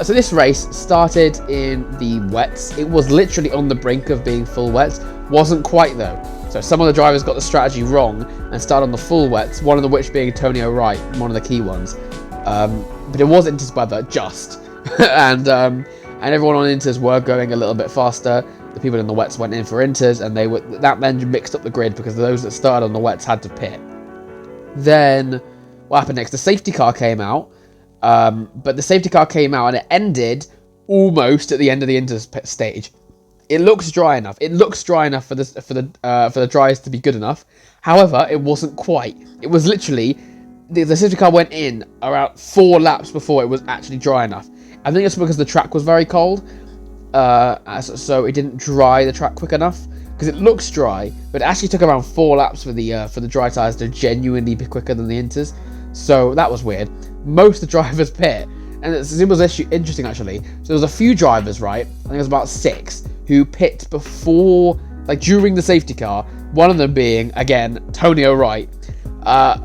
So this race started in the wets. It was literally on the brink of being full wets. Wasn't quite though. So some of the drivers got the strategy wrong and started on the full wets, one of the which being Antonio Wright, one of the key ones. But it was Inter's weather, just. and everyone on Inters were going a little bit faster. The people in the wets went in for Inters, and that then mixed up the grid because those that started on the wets had to pit. Then what happened next? The safety car came out. But the safety car came out and it ended almost at the end of the Inter stage. It looks dry enough. It looks dry enough for the dries to be good enough. However, it wasn't quite. It was literally the safety car went in around 4 laps before it was actually dry enough. I think it's because the track was very cold, so it didn't dry the track quick enough. Because it looks dry, but it actually took around 4 laps for the dry tires to genuinely be quicker than the Inters. So that was weird. Most of the drivers pit, and it was interesting actually. So there was a few drivers, right? I think it was about 6 who pit before, like during the safety car. One of them being again Tonio Wright.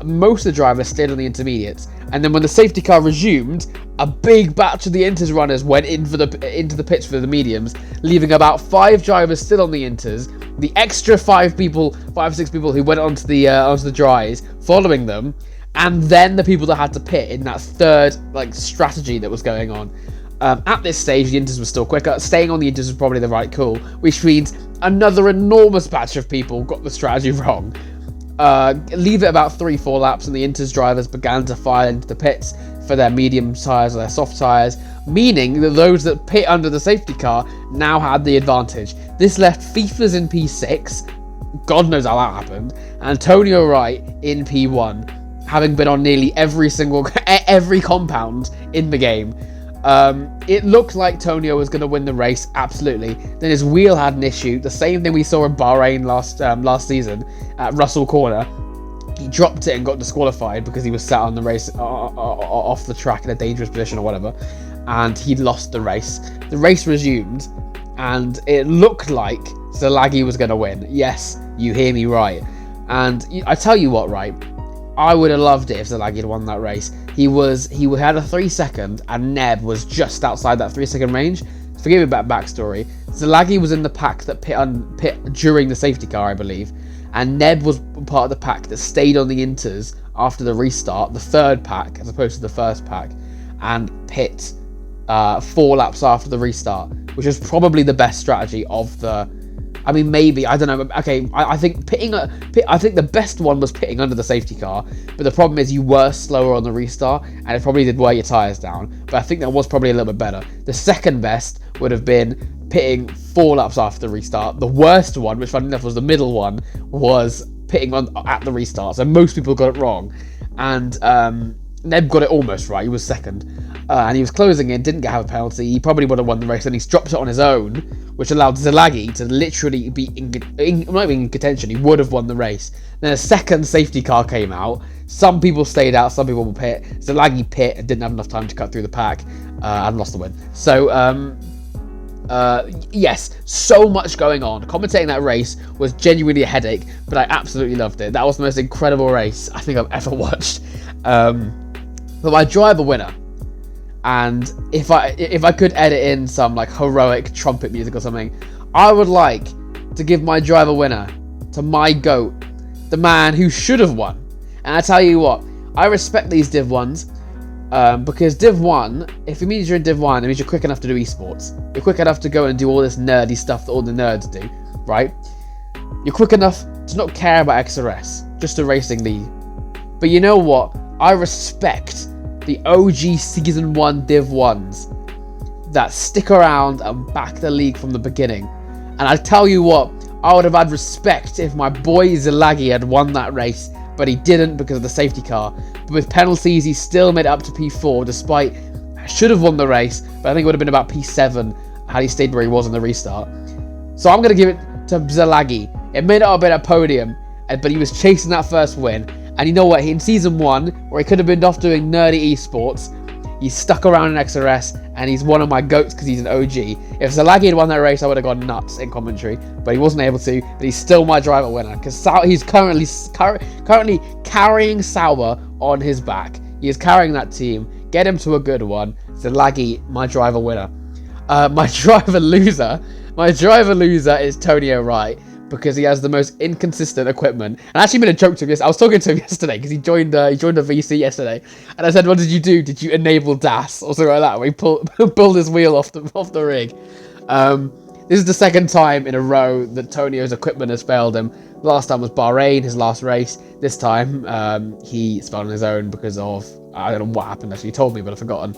Most of the drivers stayed on the intermediates, and then when the safety car resumed, a big batch of the Inters runners went into the pits for the mediums, leaving about 5 drivers still on the Inters. The extra 5 or 6 people who went onto the dries following them. And then the people that had to pit in that third strategy that was going on. At this stage, the Inters were still quicker. Staying on the Inters was probably the right call, which means another enormous batch of people got the strategy wrong. Leave it about 3-4 laps, and the Inter's drivers began to file into the pits for their medium tyres or their soft tyres, meaning that those that pit under the safety car now had the advantage. This left FIFA's in P6, God knows how that happened, and Antonio Wright in P1, having been on nearly every compound in the game. It looked like Tonio was going to win the race, absolutely. Then his wheel had an issue, the same thing we saw in Bahrain last season at Russell Corner. He dropped it and got disqualified because he was sat on the race off the track in a dangerous position or whatever, and he lost the race. The race resumed, and it looked like Zalagi was going to win. Yes, you hear me right. And I tell you what, right? I would have loved it if Zalagi had won that race. He had a 3-second, and Neb was just outside that 3-second range. Forgive me about backstory. Zalagi was in the pack that pit during the safety car, I believe, and Neb was part of the pack that stayed on the Inters after the restart, the third pack as opposed to the first pack, and pit 4 laps after the restart, which was probably the best strategy of the. I mean, maybe, I don't know. Okay, I think I think the best one was pitting under the safety car, but the problem is you were slower on the restart, and it probably did wear your tyres down. But I think that was probably a little bit better. The second best would have been pitting 4 laps after the restart. The worst one, which funny enough was the middle one, was pitting at the restart. So most people got it wrong, and Neb got it almost right. He was second, and he was closing in, didn't have a penalty. He probably would have won the race, and he's dropped it on his own, which allowed Zalagi to literally be not even in contention. He would have won the race. Then a second safety car came out. Some people stayed out, some people pit. Zalagi pit and didn't have enough time to cut through the pack and lost the win. So yes, so much going on. Commentating that race was genuinely a headache, but I absolutely loved it. That was the most incredible race I think I've ever watched. But my driver winner, and if I could edit in some like heroic trumpet music or something, I would like to give my driver winner to my GOAT, the man who should have won. And I tell you what, I respect these Div 1s, because Div 1, if it means you're in Div 1, it means you're quick enough to do esports. You're quick enough to go and do all this nerdy stuff that all the nerds do, right? You're quick enough to not care about XRS, just a racing league. But you know what? I respect the OG Season 1 Div 1s that stick around and back the league from the beginning. And I tell you what, I would have had respect if my boy Zalagi had won that race, but he didn't because of the safety car. But with penalties, he still made it up to P4, despite should have won the race, but I think it would have been about P7 had he stayed where he was in the restart. So I'm going to give it to Zalagi. It may not have been a podium, but he was chasing that first win. And you know what? In Season 1, where he could have been off doing nerdy esports, he's stuck around in XRS, and he's one of my GOATs because he's an OG. If Zalagi had won that race, I would have gone nuts in commentary, but he wasn't able to. But he's still my driver winner because he's currently carrying Sauber on his back. He is carrying that team. Get him to a good one. Zalagi, my driver winner. My driver loser is Tonio Wright, because he has the most inconsistent equipment. And I actually made a joke to this. I was talking to him yesterday because he joined a VC yesterday, and I said, "What did you do? Did you enable DAS or something like that?" Where he pulled his wheel off the rig. This is the second time in a row that Tonio's equipment has failed him. Last time was Bahrain, his last race. This time he fell on his own because of, I don't know what happened actually. He told me, but I've forgotten.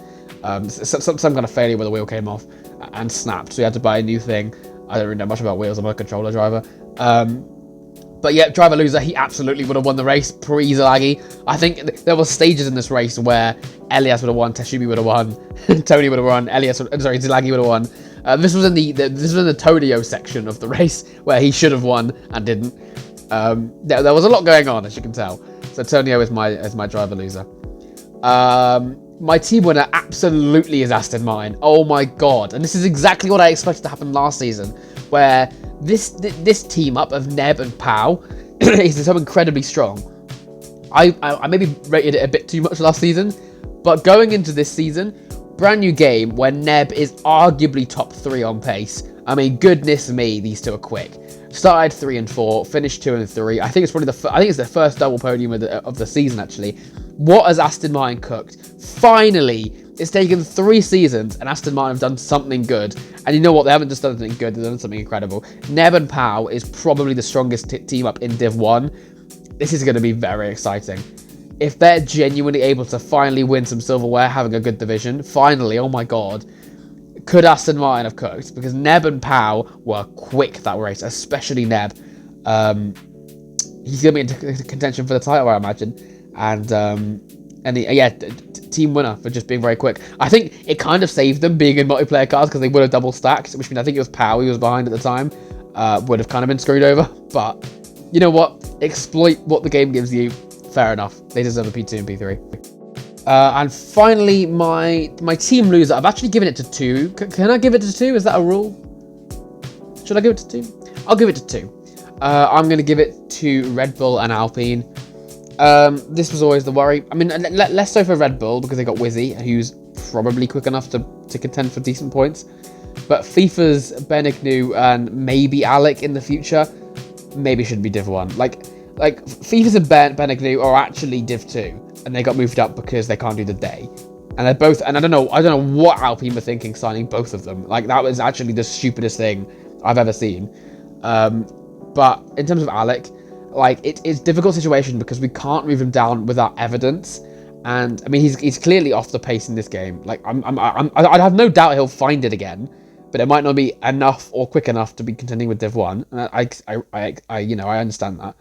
Some kind of failure where the wheel came off and snapped, so he had to buy a new thing. I don't really know much about wheels. I'm not a controller driver. But yeah, driver loser, he absolutely would have won the race pre-Zalagi. I think there were stages in this race where Elias would have won, Teshumi would have won, Tony would have won, Zalagi would have won. This was in the Tonio section of the race where he should have won and didn't. There was a lot going on, as you can tell. So Tonio is my driver loser. My team winner absolutely is Aston Martin. Oh my god. And this is exactly what I expected to happen last season, where this team up of Neb and Pau is so incredibly strong. I maybe rated it a bit too much last season, but going into this season, brand new game where Neb is arguably top 3 on pace. I mean, goodness me, these two are quick. Started 3 and 4, finished 2 and 3. I think it's probably the first double podium of the season actually. What has Aston Martin cooked? Finally, it's taken 3 seasons and Aston Martin have done something good. And you know what? They haven't just done something good, they've done something incredible. Neb and Pau is probably the strongest team up in Div 1. this is going to be very exciting. If they're genuinely able to finally win some silverware, having a good division, finally, oh my god, could Aston Martin have cooked? Because Neb and Pau were quick that race, especially Neb. He's going to be in contention for the title, I imagine. Team winner for just being very quick. I think it kind of saved them being in multiplayer cars because they would have double stacked, which means I think it was Pau who was behind at the time. Would have kind of been screwed over. But you know what? Exploit what the game gives you. Fair enough. They deserve a P2 and P3. And finally, my team loser. I've actually given it to 2. Can I give it to 2? Is that a rule? Should I give it to 2? I'll give it to 2. I'm going to give it to Red Bull and Alpine. This was always the worry. I mean, less so for Red Bull because they got Wizzy, who's probably quick enough to contend for decent points. But FIFA's Benignu and maybe Alec in the future maybe should be Div 1. Like FIFA's and Benignu are actually Div 2, and they got moved up because they can't do the day. And they're both, and I don't know what Alpine were thinking signing both of them. Like, that was actually the stupidest thing I've ever seen. But in terms of Alec, like, it's a difficult situation because we can't move him down without evidence. And I mean, he's clearly off the pace in this game. Like, I'd have no doubt he'll find it again, but it might not be enough or quick enough to be contending with Div 1. And I understand that.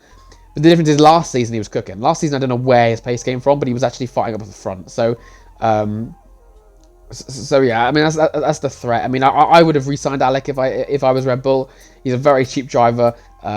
But the difference is last season he was cooking. Last season I don't know where his pace came from, but he was actually fighting up at the front. So yeah, I mean that's the threat. I mean I would have re-signed Alec if I was Red Bull. He's a very cheap driver.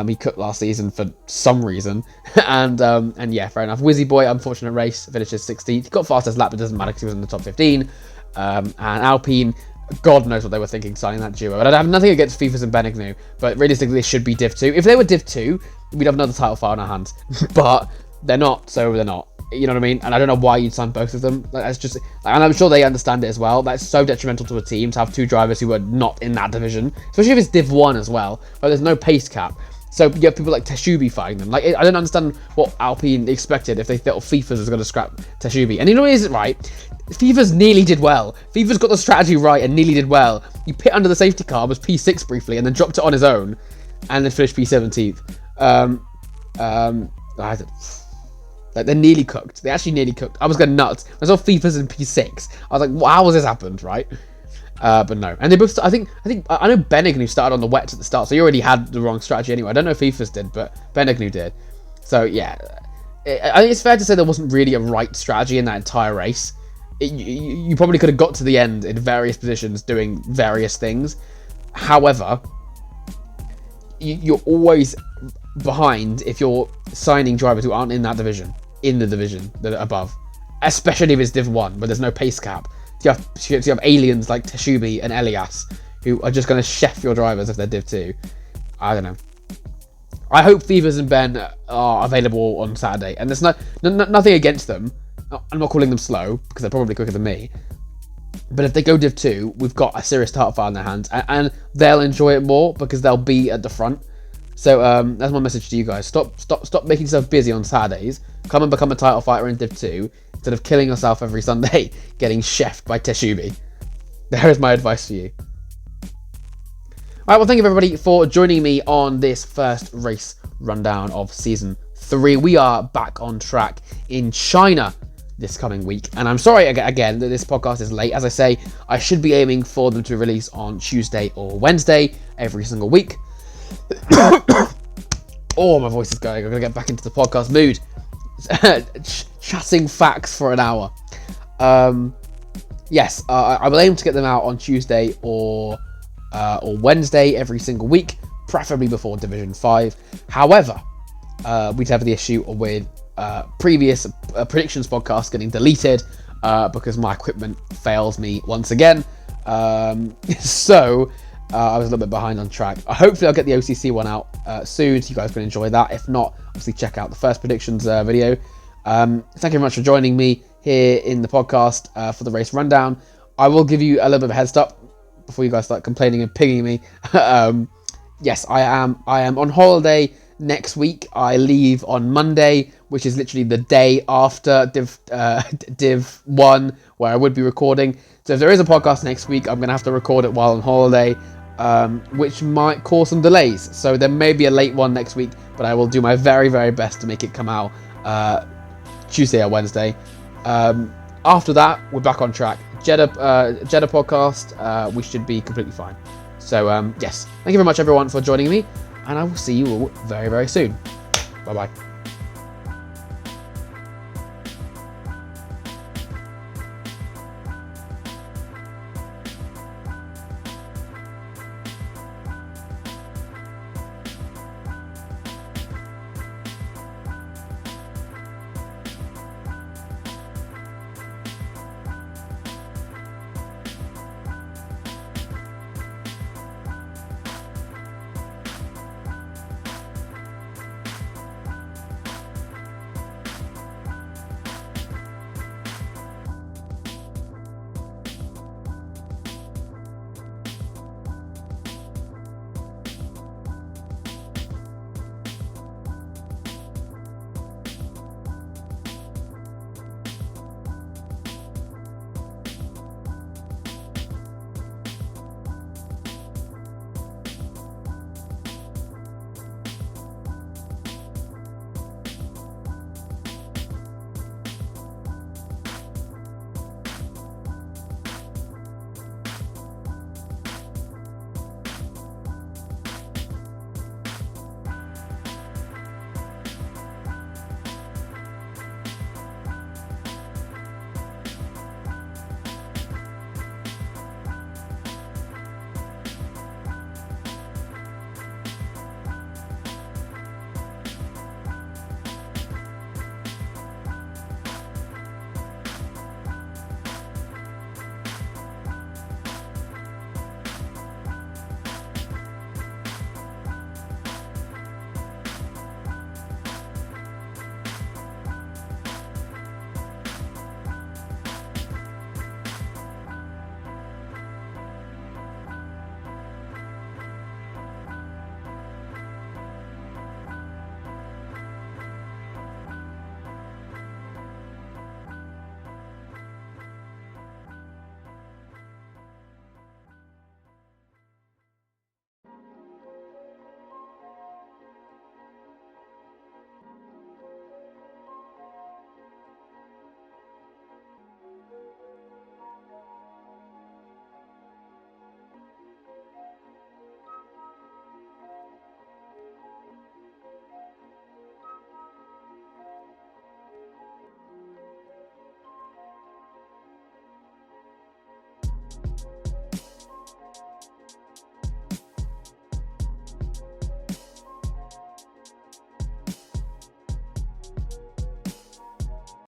He cooked last season for some reason, and yeah, fair enough. Wizzy Boy, unfortunate race, finishes 16th. He got fastest lap, but it doesn't matter because he was in the top 15. And Alpine, God knows what they were thinking signing that duo. And I have nothing against FIFA's and Benignu, but realistically, this should be Div 2. If they were Div 2, we'd have another title fight on our hands. But they're not, so they're not. You know what I mean? And I don't know why you'd sign both of them. Like, that's just, and I'm sure they understand it as well. That's so detrimental to a team to have 2 drivers who are not in that division, especially if it's Div 1 as well, where there's no pace cap. So you have people like Teshubi fighting them. Like, I don't understand what Alpine expected if they thought FIFA's was going to scrap Teshubi. And you know what is it, right? FIFA's nearly did well. FIFA's got the strategy right and nearly did well. He pit under the safety car, was P6 briefly, and then dropped it on his own, and then finished P17th. Like, they're nearly cooked. They actually nearly cooked. I was going nuts. I saw FIFA's in P6. I was like, well, how has this happened, right? But no. And they both, I know Benignu started on the wets at the start, so he already had the wrong strategy anyway. I don't know if FIFA's did, but Benignu did. So, yeah. I think it's fair to say there wasn't really a right strategy in that entire race. You probably could have got to the end in various positions doing various things. However, you're always behind if you're signing drivers who aren't in that division, in the division that are above. Especially if it's Div 1, where there's no pace cap. You have aliens like Teshubi and Elias who are just going to chef your drivers if they're Div 2. I don't know. I hope FIFA's and Ben are available on Saturday. And there's nothing against them. I'm not calling them slow, because they're probably quicker than me. But if they go Div 2, we've got a serious title fight in their hands. And they'll enjoy it more, because they'll be at the front. So that's my message to you guys. Stop making yourself busy on Saturdays. Come and become a title fighter in Div 2, instead of killing yourself every Sunday getting chefed by Teshubi. There is my advice for you. Alright, well, thank you everybody for joining me on this first race rundown of Season 3. We are back on track in China this coming week. And I'm sorry again that this podcast is late. As I say, I should be aiming for them to release on Tuesday or Wednesday every single week. Oh, my voice is going. I'm going to get back into the podcast mood. Chatting facts for an hour. Yes, I will aim to get them out on Tuesday or Wednesday every single week, preferably before Division 5. However, we'd have the issue with previous predictions podcasts getting deleted because my equipment fails me once again. So I was a little bit behind on track. Hopefully I'll get the OCC one out soon, so you guys can enjoy that. If not, obviously check out the first predictions video. Thank you very much for joining me here in the podcast for the race rundown. I will give you a little bit of a heads up before you guys start complaining and pinging me. Yes, I am on holiday next week. I leave on Monday, which is literally the day after Div 1, where I would be recording. So if there is a podcast next week, I'm going to have to record it while on holiday. which might cause some delays. So there may be a late one next week, but I will do my very, very best to make it come out Tuesday or Wednesday. After that, we're back on track. Jeddah podcast, we should be completely fine. So yes, thank you very much everyone for joining me, and I will see you all very, very soon. Bye bye.